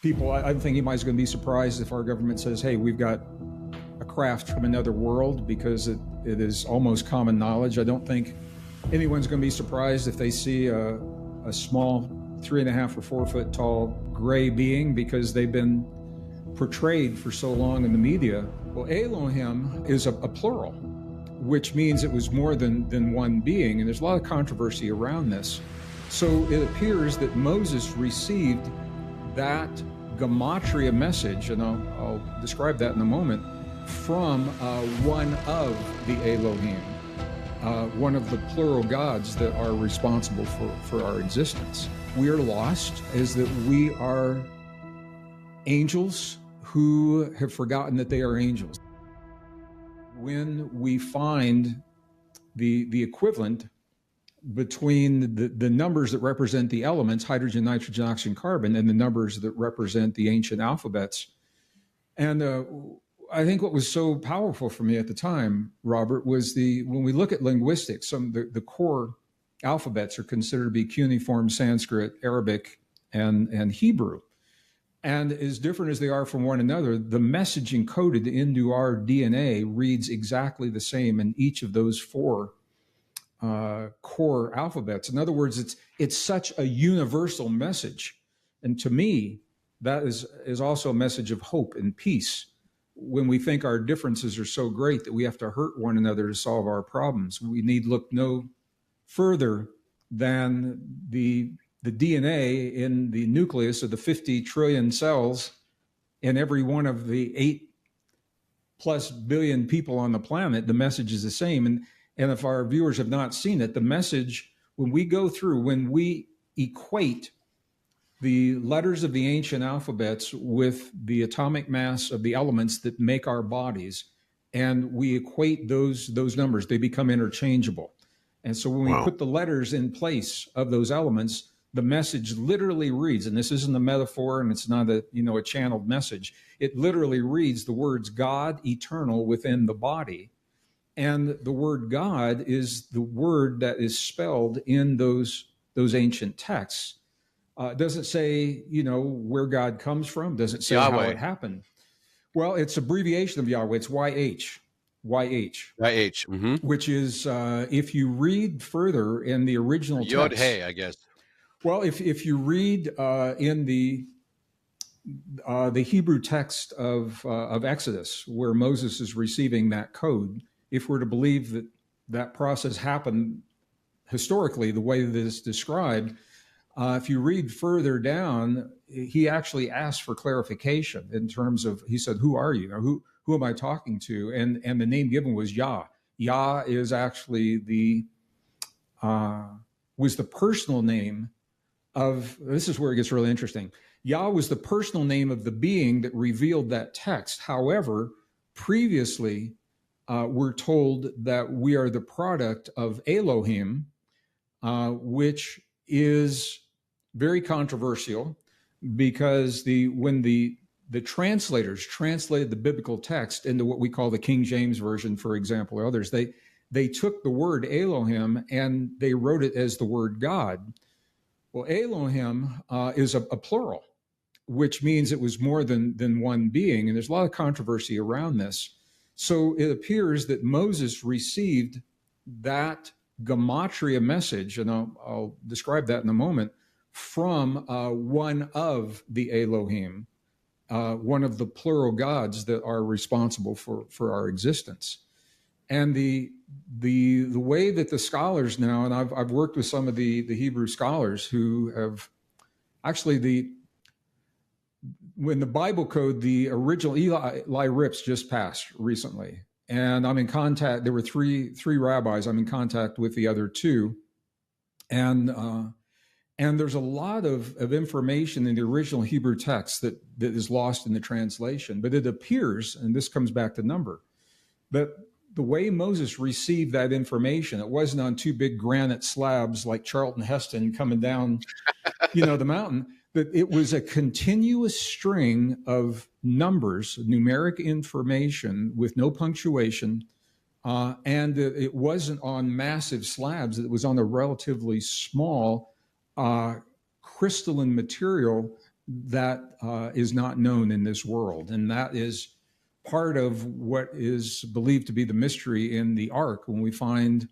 people, I don't think anybody's going to be surprised if our government says, hey, we've got a craft from another world, because it is almost common knowledge. I don't think anyone's going to be surprised if they see a small 3.5 or 4 foot tall gray being, because they've been portrayed for so long in the media. Well, Elohim is a plural, which means it was more than one being, and there's a lot of controversy around this. So it appears that Moses received that gematria message, and I'll describe that in a moment, from one of the Elohim, one of the plural gods that are responsible for our existence. We are lost is that we are angels who have forgotten that they are angels. When we find the equivalent between the numbers that represent the elements, hydrogen, nitrogen, oxygen, carbon, and the numbers that represent the ancient alphabets. And I think what was so powerful for me at the time, Robert, was when we look at linguistics, the core alphabets are considered to be cuneiform, Sanskrit, Arabic, and Hebrew. And as different as they are from one another, the message encoded into our DNA reads exactly the same in each of those four core alphabets. In other words, it's such a universal message. And to me, that is also a message of hope and peace. When we think our differences are so great that we have to hurt one another to solve our problems, we need look no further than the DNA in the nucleus of the 50 trillion cells in every one of the 8+ billion people on the planet. The message is the same. And if our viewers have not seen it, the message, when we equate the letters of the ancient alphabets with the atomic mass of the elements that make our bodies, and we equate those numbers, they become interchangeable. And so when we put the letters in place of those elements, the message literally reads, and this isn't a metaphor and it's not a channeled message. It literally reads the words God, eternal within the body. And the word God is the word that is spelled in those ancient texts. It doesn't say, where God comes from. Doesn't say Yahweh. How it happened. Well, it's abbreviation of Yahweh. It's YH. Mm-hmm. Which is, if you read further in the original text. Yod-Hey, I guess. Well, if you read in the Hebrew text of Exodus, where Moses is receiving that code, if we're to believe that process happened historically the way that it's described, if you read further down, he actually asked for clarification in terms of, he said, who are you? Or who am I talking to? And the name given was Yah. Yah is actually was the personal name of, this is where it gets really interesting. Yah was the personal name of the being that revealed that text. However, previously, we're told that we are the product of Elohim, which is very controversial, because when the translators translated the biblical text into what we call the King James Version, for example, or others, they took the word Elohim and they wrote it as the word God. Well, Elohim is a plural, which means it was more than one being, and there's a lot of controversy around this. So it appears that Moses received that gematria message, and I'll describe that in a moment, from one of the Elohim, one of the plural gods that are responsible for our existence. And the way that the scholars now, and I've worked with some of the Hebrew scholars who have actually when the Bible code, the original Eli Rips just passed recently, and I'm in contact. There were three rabbis. I'm in contact with the other two, and there's a lot of information in the original Hebrew text that is lost in the translation. But it appears, and this comes back to number, that the way Moses received that information, it wasn't on two big granite slabs like Charlton Heston coming down, the mountain. That it was a continuous string of numbers, numeric information with no punctuation, and it wasn't on massive slabs. It was on a relatively small crystalline material that is not known in this world. And that is part of what is believed to be the mystery in the Ark. When we find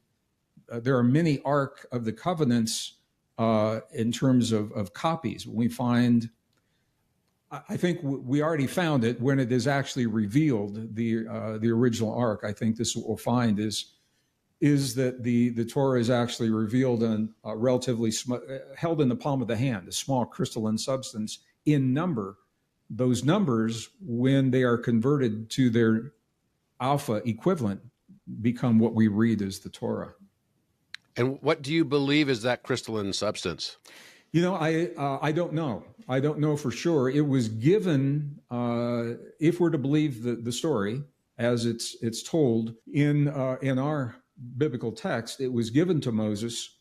there are many Ark of the Covenants in terms of copies. When we find, I think we already found it when it is actually revealed, the original Ark. I think this what we'll find is that the Torah is actually revealed in relatively held in the palm of the hand, a small crystalline substance in number. Those numbers, when they are converted to their alpha equivalent, become what we read as the Torah. And what do you believe is that crystalline substance? You know, I don't know. I don't know for sure. It was given, if we're to believe the story as it's told in our biblical text, it was given to Moses.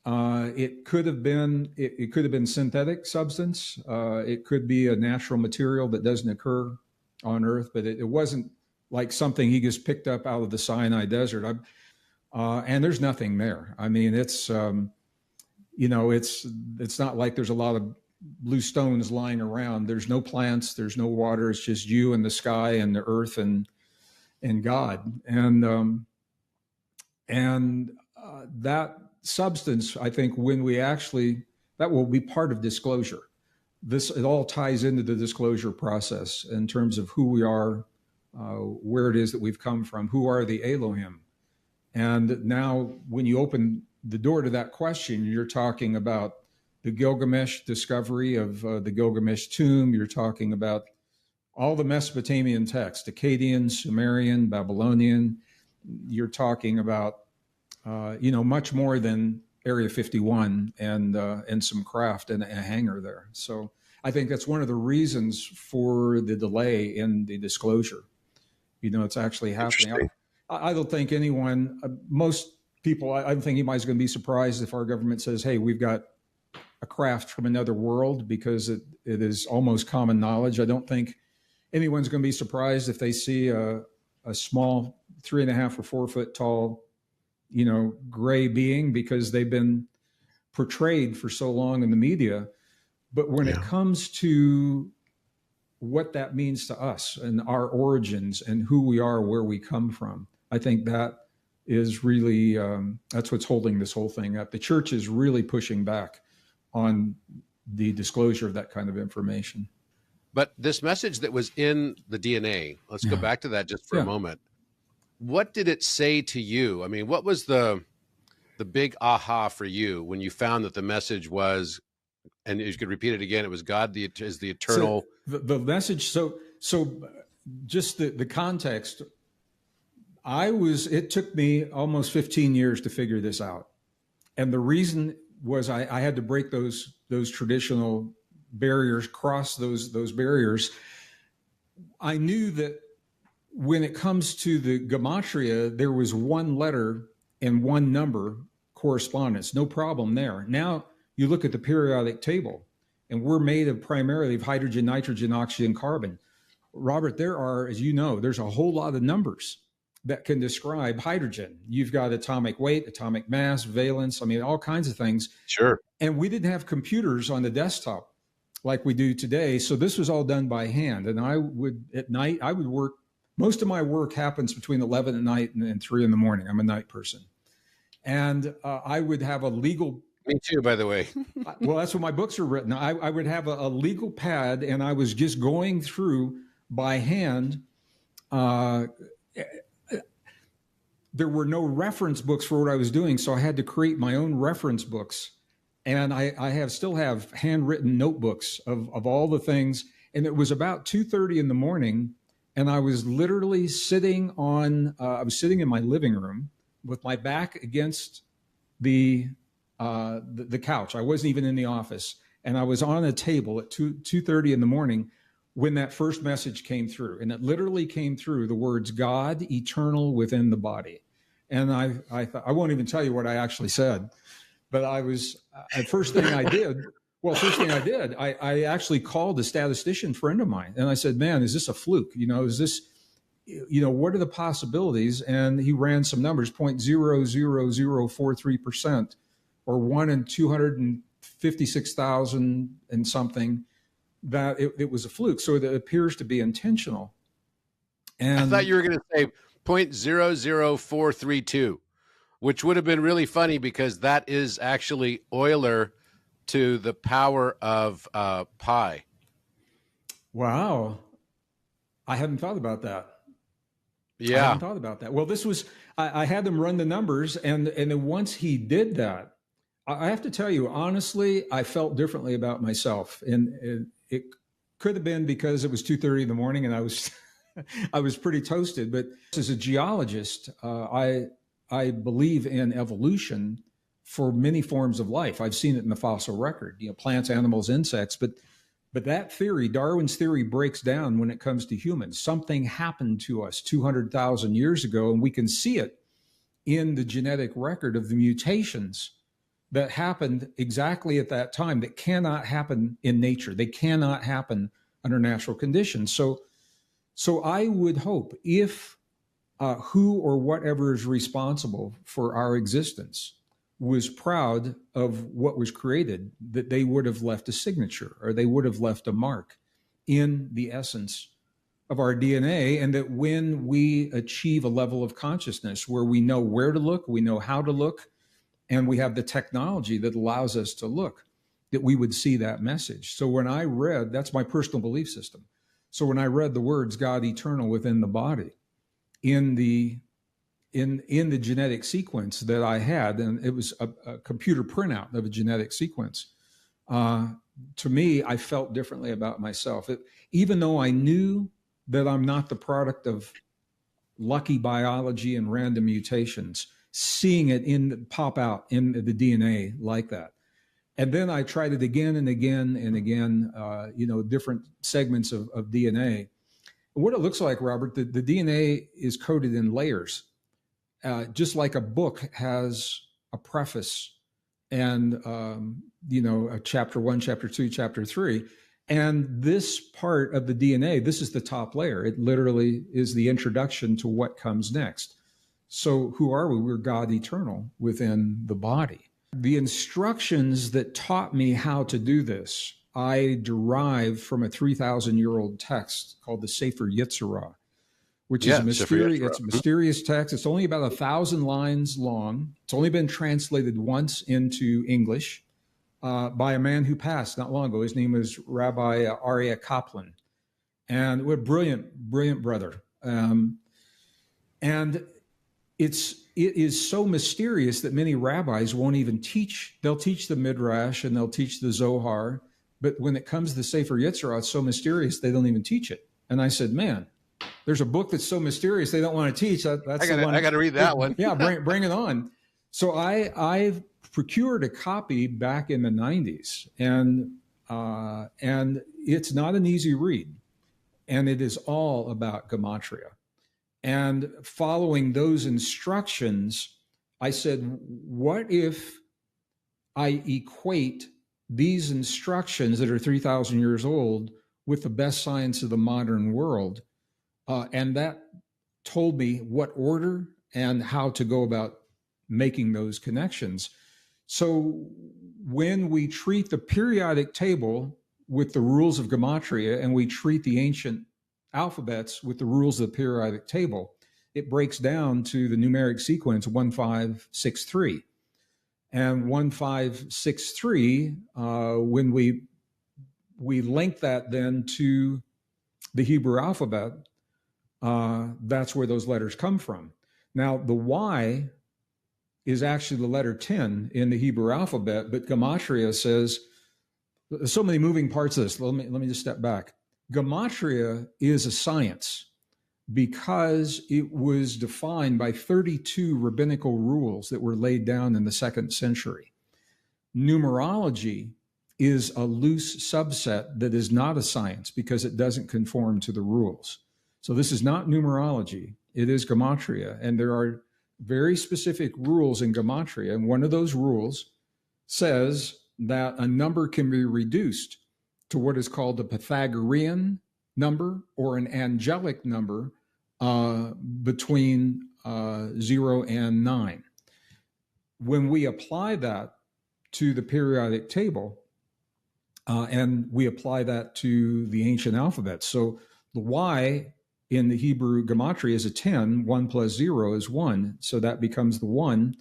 It could have been synthetic substance. It could be a natural material that doesn't occur on Earth, but it wasn't like something he just picked up out of the Sinai desert. And there's nothing there. I mean, it's it's not like there's a lot of loose stones lying around. There's no plants. There's no water. It's just you and the sky and the earth and God. And that substance, I think, when we actually, that will be part of disclosure. It all ties into the disclosure process in terms of who we are, where it is that we've come from, who are the Elohim. And now when you open the door to that question, you're talking about the Gilgamesh discovery of the Gilgamesh tomb. You're talking about all the Mesopotamian texts, Akkadian, Sumerian, Babylonian. You're talking about, much more than Area 51 and some craft and a hangar there. So I think that's one of the reasons for the delay in the disclosure. It's actually happening. I don't think anyone, most people, I don't think anybody's going to be surprised if our government says, hey, we've got a craft from another world, because it is almost common knowledge. I don't think anyone's going to be surprised if they see a small 3.5 or 4 foot tall, gray being, because they've been portrayed for so long in the media. But when it comes to what that means to us and our origins and who we are, where we come from, I think that is really, that's what's holding this whole thing up. The church is really pushing back on the disclosure of that kind of information. But this message that was in the DNA, let's go back to that just for a moment. What did it say to you? I mean, what was the big aha for you when you found that the message was, and you could repeat it again, it was God is the eternal. So the message, so just the context, it took me almost 15 years to figure this out. And the reason was I had to break those traditional barriers, cross those barriers. I knew that when it comes to the gematria, there was one letter and one number correspondence, no problem there. Now you look at the periodic table, and we're made primarily of hydrogen, nitrogen, oxygen, carbon. Robert, there are, as you know, there's a whole lot of numbers that can describe hydrogen. You've got atomic weight, atomic mass, valence, all kinds of things. Sure. And we didn't have computers on the desktop like we do today. So this was all done by hand. And at night, I would work. Most of my work happens between 11 at night and 3 in the morning. I'm a night person. And I would have a legal... Me too, by the way. Well, that's what my books are written. I would have a legal pad, and I was just going through by hand. There were no reference books for what I was doing, so I had to create my own reference books. And I still have handwritten notebooks of all the things. And it was about 2:30 in the morning, and I was literally sitting in my living room with my back against the couch. I wasn't even in the office, and I was on a table at 2:30 in the morning when that first message came through. And it literally came through the words, God, eternal within the body. And I thought, I won't even tell you what I actually said, but first thing I did, I actually called a statistician friend of mine, and I said, man, is this a fluke? Is this, what are the possibilities? And he ran some numbers, 0.00043%, or 1 in 256,000 and something that it was a fluke. So it appears to be intentional. And I thought you were going to say 0.00432, which would have been really funny because that is actually Euler to the power of pi. Wow. I hadn't thought about that. Yeah. I hadn't thought about that. Well, this was, I had them run the numbers, and then once he did that, I have to tell you, honestly, I felt differently about myself. And it could have been because it was 2:30 in the morning and I was, I was pretty toasted. But as a geologist, I believe in evolution for many forms of life. I've seen it in the fossil record, plants, animals, insects, but that theory, Darwin's theory, breaks down when it comes to humans. Something happened to us 200,000 years ago, and we can see it in the genetic record of the mutations that happened exactly at that time that cannot happen in nature. They cannot happen under natural conditions. So I would hope if who or whatever is responsible for our existence was proud of what was created, that they would have left a signature or they would have left a mark in the essence of our DNA. And that when we achieve a level of consciousness where we know where to look, we know how to look, and we have the technology that allows us to look, that we would see that message. So when I read, that's my personal belief system. So when I read the words God eternal within the body in the genetic sequence that I had, and it was a computer printout of a genetic sequence, to me, I felt differently about myself. Even though I knew that I'm not the product of lucky biology and random mutations, seeing it pop out in the DNA like that. And then I tried it again and again and again, different segments of DNA. And what it looks like, Robert, the DNA is coded in layers. Just like a book has a preface and, a chapter 1, chapter 2, chapter 3. And this part of the DNA, this is the top layer. It literally is the introduction to what comes next. So who are we? We're God eternal within the body. The instructions that taught me how to do this, I derived from a 3,000-year-old text called the Sefer Yetzirah, which is a mysterious text. It's only about 1,000 lines long. It's only been translated once into English by a man who passed not long ago. His name was Rabbi Aryeh Kaplan, and what a brilliant brother. And it is so mysterious that many rabbis won't even teach. They'll teach the Midrash and they'll teach the Zohar, but when it comes to the Sefer Yetzirah, it's so mysterious they don't even teach it. And I said, man, there's a book that's so mysterious they don't want to teach. I got to read that one. Yeah, bring it on. So I procured a copy back in the 90s, and it's not an easy read, and it is all about gematria. And following those instructions, I said, what if I equate these instructions that are 3,000 years old with the best science of the modern world? And that told me what order and how to go about making those connections. So when we treat the periodic table with the rules of gematria and we treat the ancient alphabets with the rules of the periodic table, it breaks down to the numeric sequence 1563. And 1563, when we link that then to the Hebrew alphabet, that's where those letters come from. Now, the Y is actually the letter 10 in the Hebrew alphabet, but gematria says, there's so many moving parts of this. Let me just step back. Gematria is a science because it was defined by 32 rabbinical rules that were laid down in the 2nd century. Numerology is a loose subset that is not a science because it doesn't conform to the rules. So this is not numerology, it is gematria. And there are very specific rules in gematria. And one of those rules says that a number can be reduced to what is called a Pythagorean number or an angelic number between 0 and 9. When we apply that to the periodic table, And we apply that to the ancient alphabet. So the Y in the Hebrew gematria is a 10. 1 plus 0 is 1. So that becomes the 1,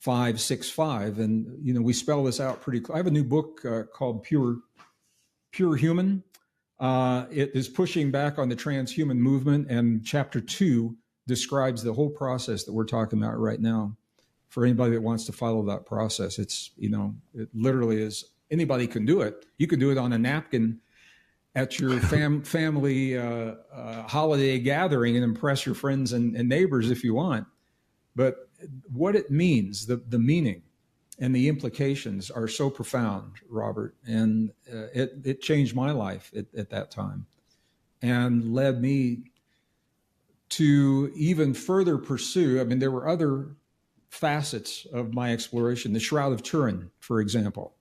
5, 6, 5. And, we spell this out pretty clear. I have a new book called Pure Human. It is pushing back on the transhuman movement, and chapter 2 describes the whole process that we're talking about right now. For anybody that wants to follow that process, it literally is, anybody can do it. You can do it on a napkin at your family holiday gathering and impress your friends and neighbors if you want. But what it means, the meaning and the implications are so profound, Robert. And it changed my life at that time and led me to even further pursue. I mean, there were other facets of my exploration. The Shroud of Turin, for example,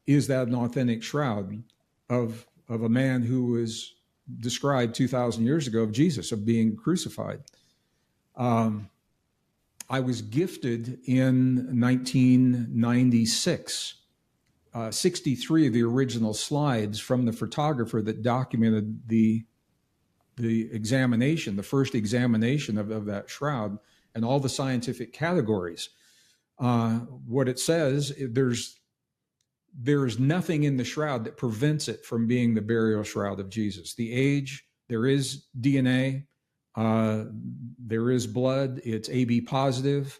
is that an authentic shroud of a man who was described 2,000 years ago, of Jesus, of being crucified. I was gifted in 1996 63 of the original slides from the photographer that documented the examination, the first examination of that shroud, and all the scientific categories. What it says, there's nothing in the shroud that prevents it from being the burial shroud of Jesus. The age, there is DNA, there is blood, it's AB positive.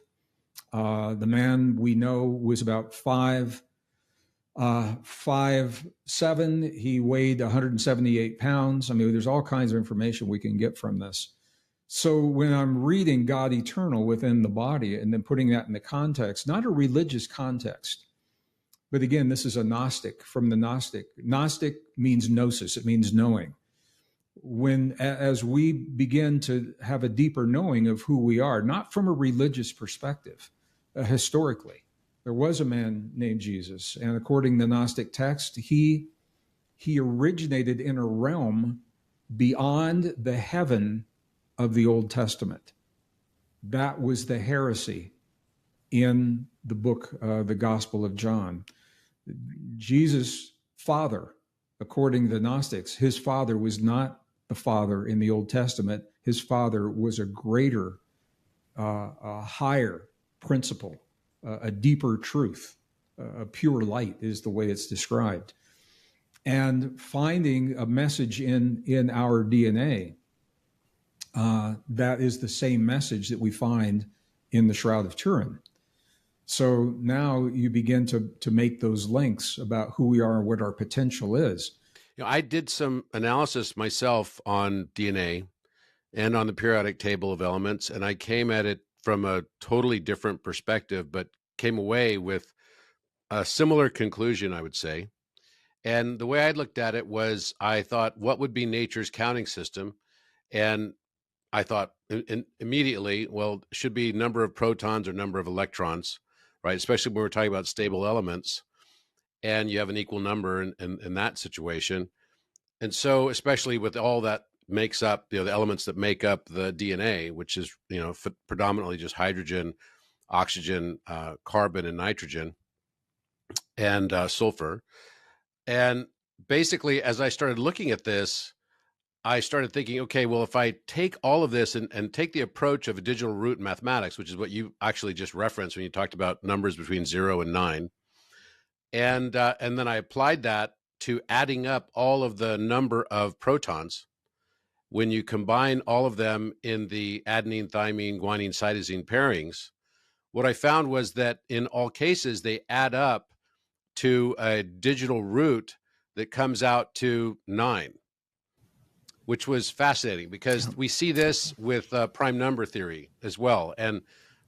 The man we know was about 5'7". He weighed 178 pounds. I mean, there's all kinds of information we can get from this. So when I'm reading God eternal within the body and then putting that in the context, not a religious context, but again, this is a Gnostic, from the Gnostic. Gnostic means gnosis, it means knowing. As we begin to have a deeper knowing of who we are, not from a religious perspective, historically, there was a man named Jesus, and according to the Gnostic text, he originated in a realm beyond the heaven of the Old Testament. That was the heresy in the book, the Gospel of John. Jesus' father, according to the Gnostics, his father was not the father in the Old Testament. His father was a greater, a higher principle, a deeper truth, a pure light is the way it's described. And finding a message in our DNA that is the same message that we find in the Shroud of Turin. So now you begin to make those links about who we are and what our potential is. I did some analysis myself on DNA and on the periodic table of elements, and I came at it from a totally different perspective, but came away with a similar conclusion, I would say. And the way I looked at it was, I thought, what would be nature's counting system? And I thought immediately, well, it should be number of protons or number of electrons, right? Especially when we're talking about stable elements, and you have an equal number in that situation. And so, especially with all that makes up, the elements that make up the DNA, which is, predominantly just hydrogen, oxygen, carbon, and nitrogen, and sulfur. And basically, as I started looking at this, I started thinking, okay, well, if I take all of this and take the approach of a digital root in mathematics, which is what you actually just referenced when you talked about numbers between 0 and 9, and then I applied that to adding up all of the number of protons, when you combine all of them in the adenine, thymine, guanine, cytosine pairings, what I found was that in all cases, they add up to a digital root that comes out to 9, which was fascinating because we see this with prime number theory as well. And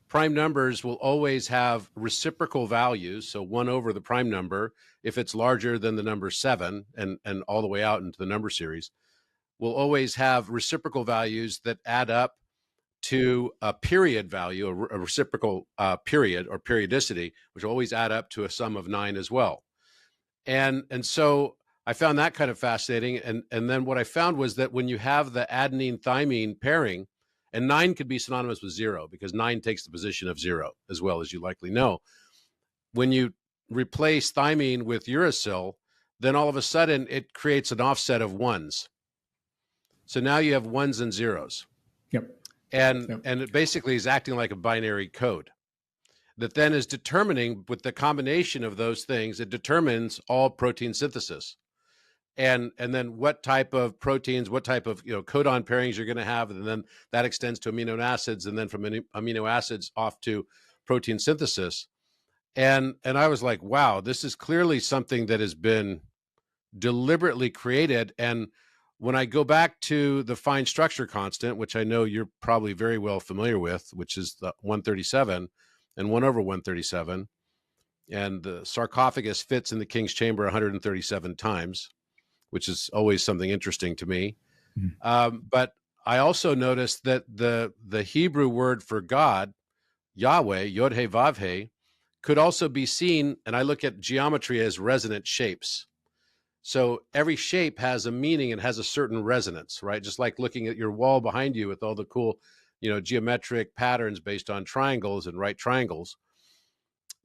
prime numbers will always have reciprocal values. So 1 over the prime number, if it's larger than the number 7 and all the way out into the number series, will always have reciprocal values that add up to a period value, a reciprocal period or periodicity, which will always add up to a sum of 9 as well. And so I found that kind of fascinating. And then what I found was that when you have the adenine thymine pairing, and 9 could be synonymous with 0 because 9 takes the position of 0 as well, as you likely know. When you replace thymine with uracil, then all of a sudden it creates an offset of ones. So now you have ones and zeros. Yep. And Yep. it basically is acting like a binary code that then is determining, with the combination of those things, it determines all protein synthesis. And then what type of proteins, what type of codon pairings you're going to have, and then that extends to amino acids, and then from amino acids off to protein synthesis. And I was like, wow, this is clearly something that has been deliberately created. And when I go back to the fine structure constant, which I know you're probably very well familiar with, which is the 137 and 1 over 137, and the sarcophagus fits in the king's chamber 137 times, which is always something interesting to me. But I also noticed that the Hebrew word for God, Yahweh, Yod-He Vav-He, could also be seen, and I look at geometry as resonant shapes. So every shape has a meaning and has a certain resonance, right? Just like looking at your wall behind you with all the cool, geometric patterns based on triangles and right triangles,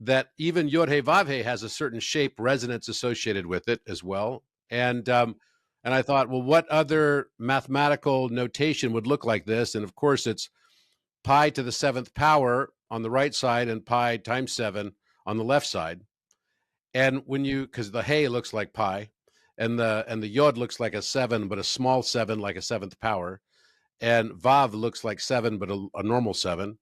that even Yod-He Vav-He has a certain shape resonance associated with it as well. And I thought, well, what other mathematical notation would look like this? And of course, it's pi to the 7th power on the right side and pi times 7 on the left side. And because the hey looks like pi, and the yod looks like a 7, but a small 7, like a 7th power, and vav looks like 7, but a normal 7.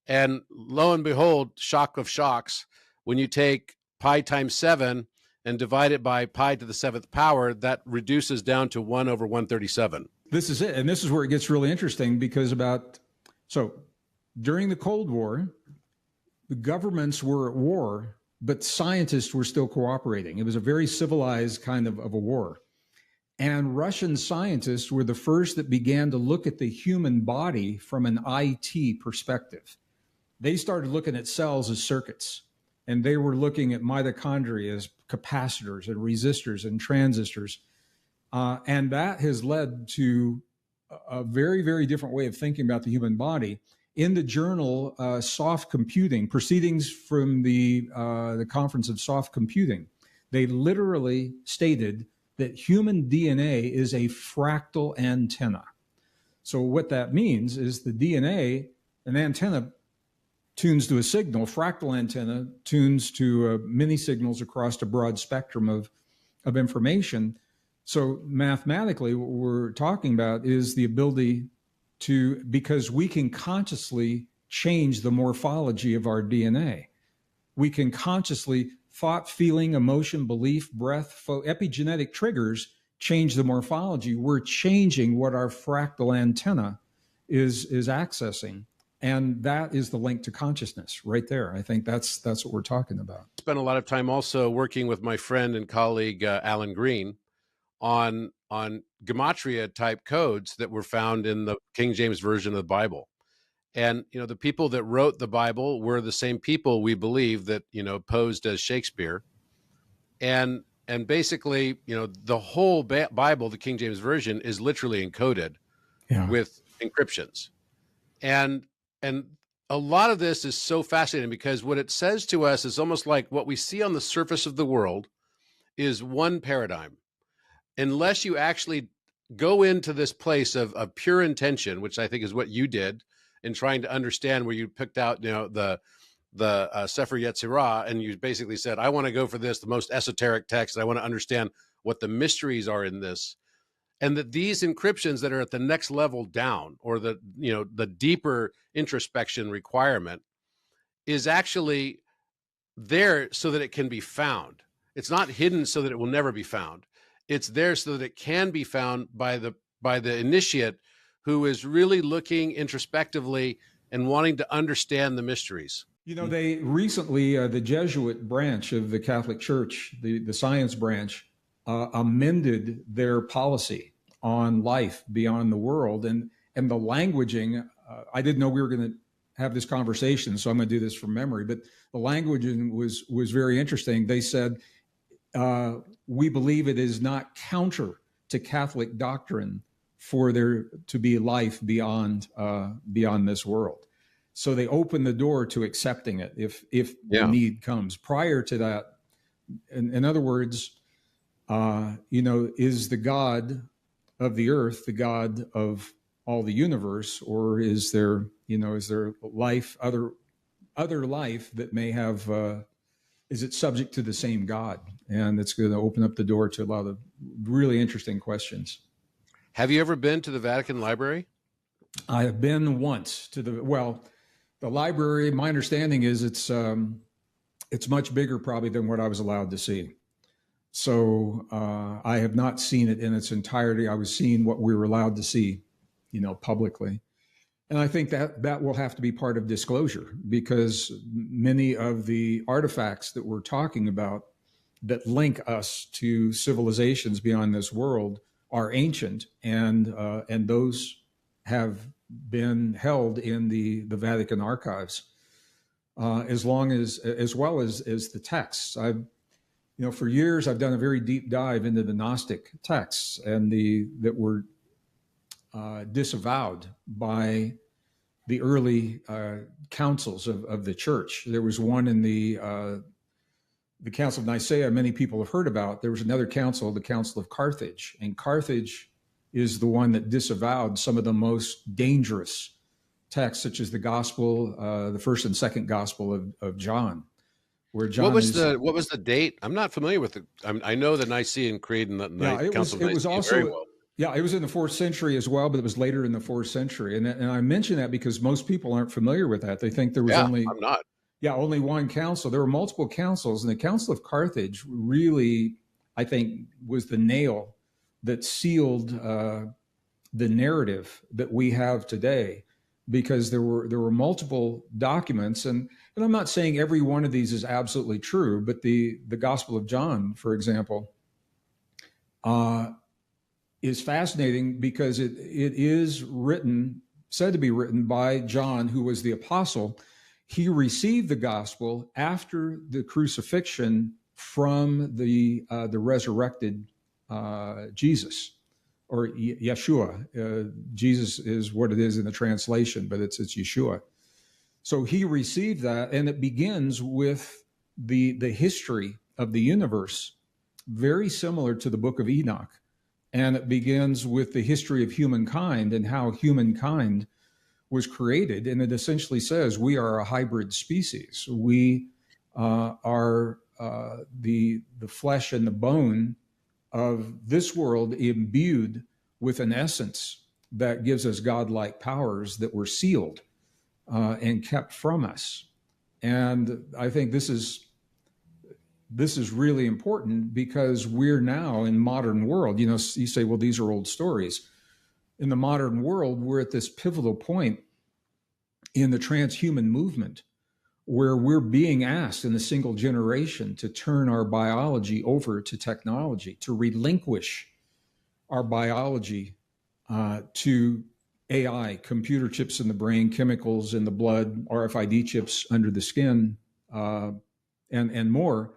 And lo and behold, shock of shocks, when you take pi times 7 and divide it by pi to the 7th power, that reduces down to 1 over 137. This is it. And this is where it gets really interesting, because during the Cold War, the governments were at war, but scientists were still cooperating. It was a very civilized kind of a war. And Russian scientists were the first that began to look at the human body from an IT perspective. They started looking at cells as circuits, and they were looking at mitochondria as capacitors and resistors and transistors. And that has led to a very, very different way of thinking about the human body. In the journal Soft Computing, Proceedings from the Conference of Soft Computing, they literally stated that human DNA is a fractal antenna. So what that means is the DNA, an antenna tunes to a signal, fractal antenna tunes to many signals across a broad spectrum of information. So mathematically, what we're talking about is the ability because we can consciously change the morphology of our DNA. We can consciously thought, feeling, emotion, belief, breath, epigenetic triggers change the morphology. We're changing what our fractal antenna is accessing. And that is the link to consciousness right there. I think that's what we're talking about. Spent a lot of time also working with my friend and colleague, Alan Green, on gematria type codes that were found in the King James Version of the Bible. And, the people that wrote the Bible were the same people, we believe, that, posed as Shakespeare. And basically, the whole Bible, the King James Version, is literally encoded with encryptions. And a lot of this is so fascinating, because what it says to us is almost like what we see on the surface of the world is one paradigm. Unless you actually go into this place of pure intention, which I think is what you did in trying to understand, where you picked out, the Sefer Yetzirah, and you basically said, I want to go for this, the most esoteric text, and I want to understand what the mysteries are in this. And that these encryptions that are at the next level down, or the deeper introspection requirement, is actually there so that it can be found. It's not hidden so that it will never be found. It's there so that it can be found by the initiate, who is really looking introspectively and wanting to understand the mysteries. They recently, the Jesuit branch of the Catholic Church, the science branch, amended their policy on life beyond the world, and the languaging. I didn't know we were going to have this conversation, so I'm going to do this from memory. But the languaging was very interesting. They said, we believe it is not counter to Catholic doctrine for there to be life beyond this world. So they open the door to accepting it if the Yeah. need comes. Prior to that, in other words, is the God of the earth the God of all the universe, or is there life, other life that may have? Is it subject to the same God? And it's going to open up the door to a lot of really interesting questions. Have you ever been to the Vatican Library? I have been once to the library. My understanding is it's much bigger probably than what I was allowed to see. So I have not seen it in its entirety. I was seeing what we were allowed to see, publicly. And I think that will have to be part of disclosure, because many of the artifacts that we're talking about that link us to civilizations beyond this world are ancient, and those have been held in the Vatican archives, as well as the texts. For years I've done a very deep dive into the Gnostic texts and that were disavowed by the early councils of the church. There was one in the Council of Nicaea many people have heard about. There was another council, the Council of Carthage, and Carthage is the one that disavowed some of the most dangerous texts, such as the Gospel, the first and second Gospel of John, where John. What was the date? I'm not familiar with it. I know the Nicene Creed and the Council of Nicaea was also very well. Yeah, it was in the 4th century as well, but it was later in the 4th century. And I mention that because most people aren't familiar with that. They think there was only one council. There were multiple councils, and the Council of Carthage really, I think, was the nail that sealed the narrative that we have today, because there were multiple documents, and I'm not saying every one of these is absolutely true, but the Gospel of John, for example, is fascinating because it is said to be written by John, who was the apostle. He received the gospel after the crucifixion from the resurrected Jesus, or Yeshua. Jesus is what it is in the translation, but it's Yeshua. So he received that, and it begins with the history of the universe, very similar to the Book of Enoch. And it begins with the history of humankind and how humankind was created. And it essentially says we are a hybrid species. We are the flesh and the bone of this world, imbued with an essence that gives us godlike powers that were sealed and kept from us. And I think this is really important, because we're now in modern world. You say, well, these are old stories. In the modern world, we're at this pivotal point in the transhuman movement where we're being asked in a single generation to turn our biology over to technology, to relinquish our biology to AI, computer chips in the brain, chemicals in the blood, RFID chips under the skin, and more.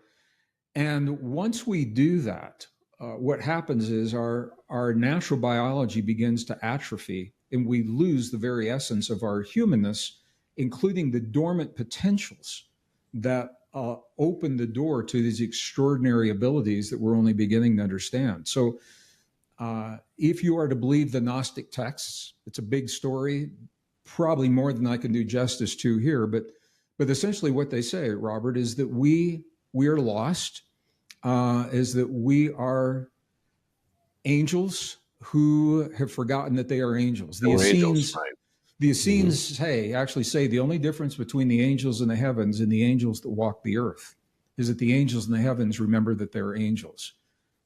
And once we do that, what happens is our natural biology begins to atrophy, and we lose the very essence of our humanness, including the dormant potentials that open the door to these extraordinary abilities that we're only beginning to understand. So if you are to believe the Gnostic texts, it's a big story, probably more than I can do justice to here, but essentially what they say, Robert, is that we are lost, is that we are angels who have forgotten that they are angels. The Essenes actually say the only difference between the angels in the heavens and the angels that walk the earth is that the angels in the heavens remember that they're angels.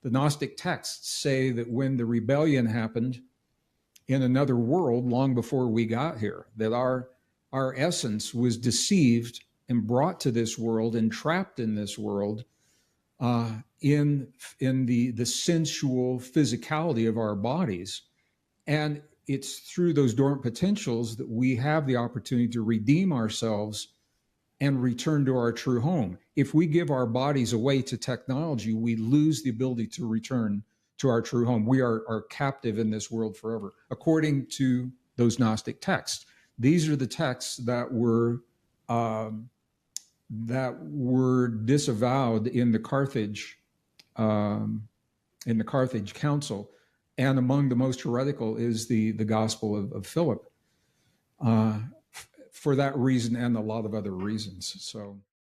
The Gnostic texts say that when the rebellion happened in another world long before we got here, that our essence was deceived and brought to this world and trapped in this world in the sensual physicality of our bodies. And it's through those dormant potentials that we have the opportunity to redeem ourselves and return to our true home. If we give our bodies away to technology, we lose the ability to return to our true home. We are captive in this world forever, according to those Gnostic texts. these are the texts that were disavowed in the Carthage Council, and among the most heretical is the Gospel of Philip, for that reason and a lot of other reasons. So.